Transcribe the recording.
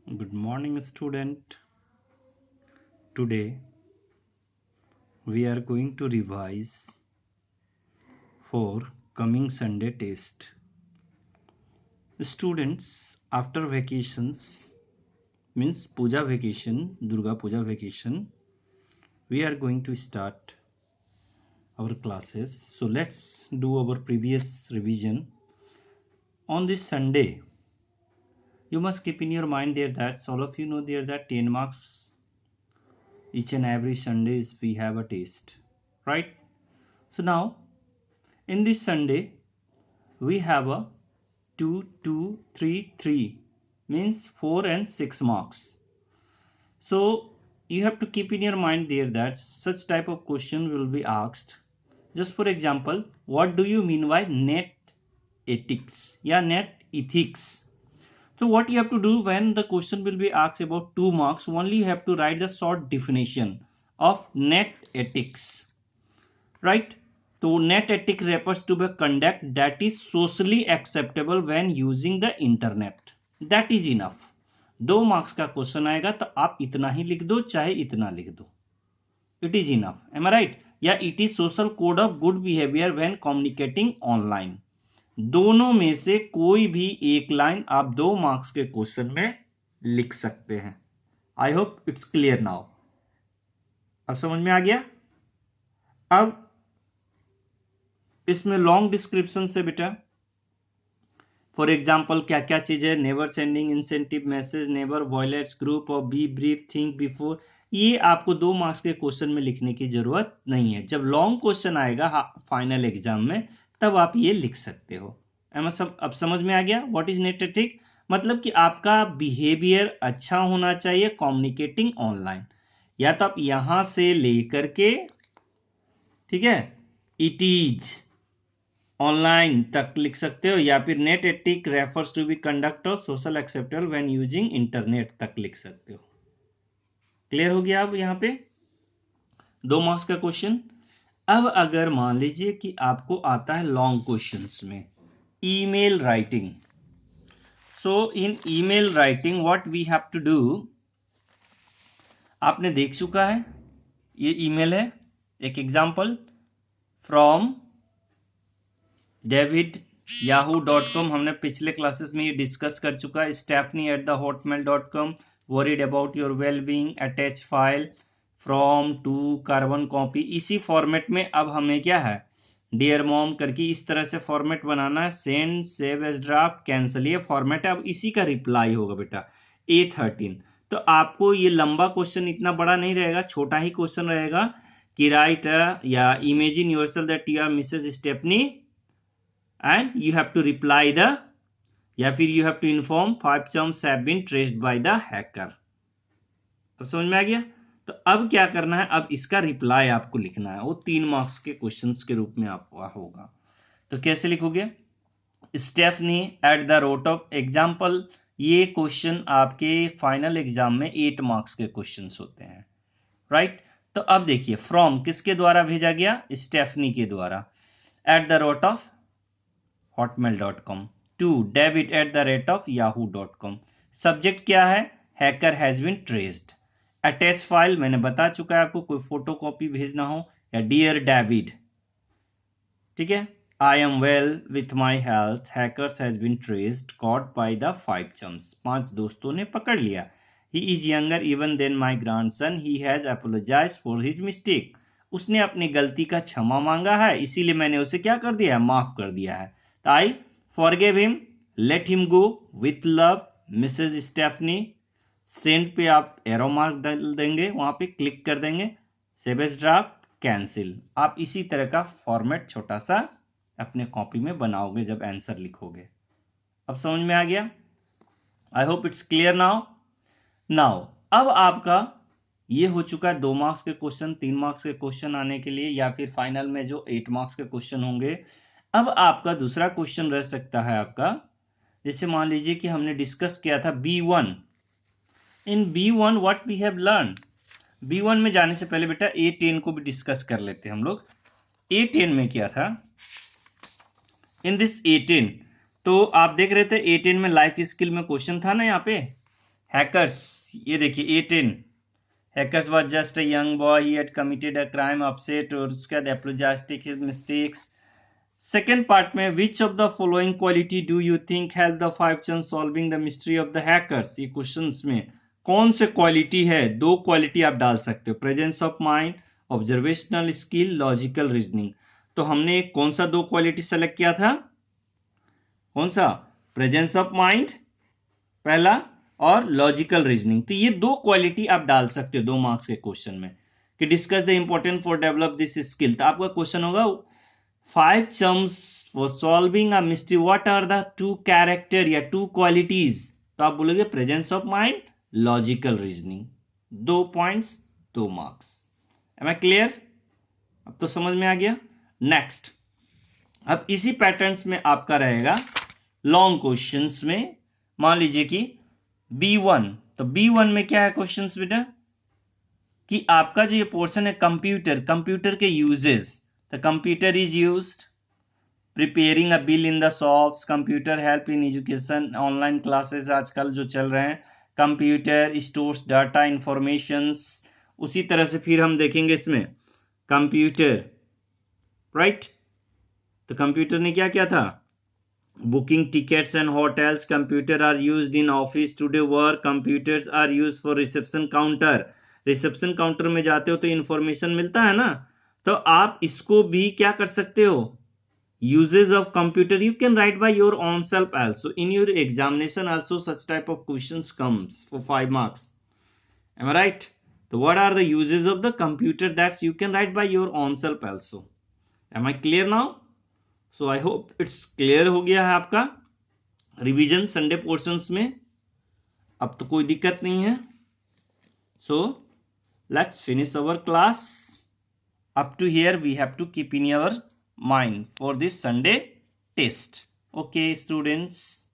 Good morning, student. Today we are going to revise for coming Sunday test. Students, after vacations means Puja vacation, Durga Puja vacation, we are going to start our classes. So let's do our previous revision. On this Sunday, you must keep in your mind there that all of you know there that 10 marks each and every Sundays we have a test, right? So now in this Sunday we have a 2 2 3 3 means 4 and 6 marks. So you have to keep in your mind there that such type of question will be asked. Just for example, what do you mean by net ethics? Yeah, net ethics. So what you have to do when the question will be asked about 2 marks, only you have to write the short definition of net ethics, right? So net ethics refers to the conduct that is socially acceptable when using the internet. That is enough. 2 marks का question आएगा तो आप इतना ही लिख दो चाहे इतना लिख दो. It is enough. Am I right? या it is social code of good behaviour when communicating online. दोनों में से कोई भी एक लाइन आप 2 मार्क्स के क्वेश्चन में लिख सकते हैं. I hope it's clear now. अब समझ में आ गया. अब इसमें लॉन्ग डिस्क्रिप्शन से बेटा फॉर एग्जाम्पल क्या क्या चीज है, never sending incentive message, never violates group और बी ब्रीफ थिंक बिफोर, ये आपको 2 मार्क्स के क्वेश्चन में लिखने की जरूरत नहीं है. जब लॉन्ग क्वेश्चन आएगा फाइनल एग्जाम में तब आप ये लिख सकते हो. अब समझ में आ गया व्हाट इज नेट एथिक? मतलब कि आपका बिहेवियर अच्छा होना चाहिए कम्युनिकेटिंग ऑनलाइन. या तो आप यहां से लेकर के, ठीक है, इट इज ऑनलाइन तक लिख सकते हो, या फिर net ethic refers to be conduct of social acceptable when using internet तक लिख सकते हो. क्लियर हो गया. अब यहां पे 2 मार्क्स का क्वेश्चन. अब अगर मान लीजिए कि आपको आता है लॉन्ग क्वेश्चंस में email writing. So in email writing what we have to do, आपने देख चुका है ये ईमेल है. एक एग्जांपल फ्रॉम डेविड yahoo.com, हमने पिछले क्लासेस में ये डिस्कस कर चुका है. stephanie@hotmail.com, worried about your wellbeing, attach file from to carbon copy. इसी फॉर्मेट में अब हमें क्या है, डियर मॉम करके इस तरह से फॉर्मेट बनाना है. Send, save as draft, cancel, ये फॉर्मेट है. अब इसी का रिप्लाई होगा बेटा A13. तो आपको ये लंबा क्वेश्चन इतना बड़ा नहीं रहेगा, छोटा ही क्वेश्चन रहेगा कि राइट या imagine yourself that you are Mrs Stephanie and you have to reply the, या फिर you have to inform 5 chums have been traced by the hacker. तो समझ में आ गया. तो अब क्या करना है, अब इसका रिप्लाई आपको लिखना है. वो 3 मार्क्स के क्वेश्चंस के रूप में आपका होगा. तो कैसे लिखोगे, Stephanie at the rate of example. ये क्वेश्चन आपके फाइनल एग्जाम में 8 मार्क्स के क्वेश्चंस होते हैं, राइट? तो अब देखिए फ्रॉम किसके द्वारा भेजा गया, स्टेफनी के द्वारा. At the rate of hotmail.com to david@yahoo.com. Subject क्या है, hacker has been traced. Attach file मैंने बता चुका है आपको, कोई फोटो कॉपी भेजना हो, या डियर डेविड, ठीक है, I am well with my health, hackers has been traced caught by the 5 chums, 5 दोस्तों ने पकड़ लिया. He is younger even than my grandson, he has apologise for his mistake. उसने अपनी गलती का क्षमा मांगा है, इसीलिए मैंने उसे क्या कर दिया है, माफ कर दिया है. I forgive him, let him go with love, Mrs Stephanie. Send पे आप एरो मार्क डाल देंगे, वहां पे क्लिक कर देंगे, सेव एज ड्राफ्ट, कैंसिल. आप इसी तरह का फॉर्मेट छोटा सा अपने कॉपी में बनाओगे जब आंसर लिखोगे. अब समझ में आ गया. I hope it's clear now. अब आपका ये हो चुका है 2 मार्क्स के क्वेश्चन. 3 मार्क्स के क्वेश्चन आने के लिए, या फिर फाइनल में जो 8 मार्क्स के क्वेश्चन होंगे. अब आपका दूसरा क्वेश्चन रह सकता है आपका, जैसे मान लीजिए कि हमने डिस्कस किया था B1. In B1 what we have learn. B1 में जाने से पहले बेटा A10 को भी डिस्कस कर लेते हैं हम लोग. A10 में क्या था, इन दिस A10 तो आप देख रहे थे A10 में लाइफ स्किल में क्वेश्चन था ना, यहाँ पे हैकर्स, ये देखिए 18, hackers was just a young boy, he had committed a crime, upset, और उसके बाद एप्लोजास्टिक हिज मिस्टेक्स। सेकेंड पार्ट में which of the following quality do you think help the five chance solving the mystery of the hackers, ये questions में कौन से quality है, दो क्वालिटी आप डाल सकते हो, presence of mind, observational skill, logical reasoning. तो हमने कौन सा दो क्वालिटी सेलेक्ट किया था, कौन सा, प्रेजेंस ऑफ माइंड पहला और लॉजिकल रीजनिंग। तो ये दो क्वालिटी आप डाल सकते हो 2 मार्क्स के क्वेश्चन में कि discuss the important for develop this skill. तो आपका क्वेश्चन होगा 5 chums for solving a mystery, what are the 2 character या 2 qualities, तो आप बोलोगे presence of mind, logical reasoning. 2 points 2 marks. Am I clear, अब तो समझ में आ गया। नेक्स्ट, अब इसी पैटर्न्स में आपका रहेगा लॉन्ग क्वेश्चंस में, मान लीजिए कि B1, तो B1 में क्या है क्वेश्चंस बेटा, कि आपका जो ये पोर्शन है कंप्यूटर, कंप्यूटर के uses, the computer is used preparing a bill in the shops, computer help in education, online classes आजकल जो चल रहे हैं, कंप्यूटर स्टोर्स डाटा इंफॉर्मेशंस। उसी तरह से फिर हम देखेंगे इसमें कंप्यूटर, राइट, तो कंप्यूटर ने क्या किया था, booking tickets and hotels, computer are used in office today work, computers are used for reception counter, reception counter में जाते हो तो इंफॉर्मेशन मिलता है ना, तो आप इसको भी क्या कर सकते हो, uses of computer you can write by your own self also in your examination also, such type of questions comes for 5 marks, am I right? So what are the uses of the computer that you can write by your own self also, am I clear now? So I hope it's clear हो गया है आपका revision Sunday portions में, अब तो कोई दिक्कत नहीं है। So let's finish our class. Up to here we have to keep in our mind for this Sunday test. Okay students.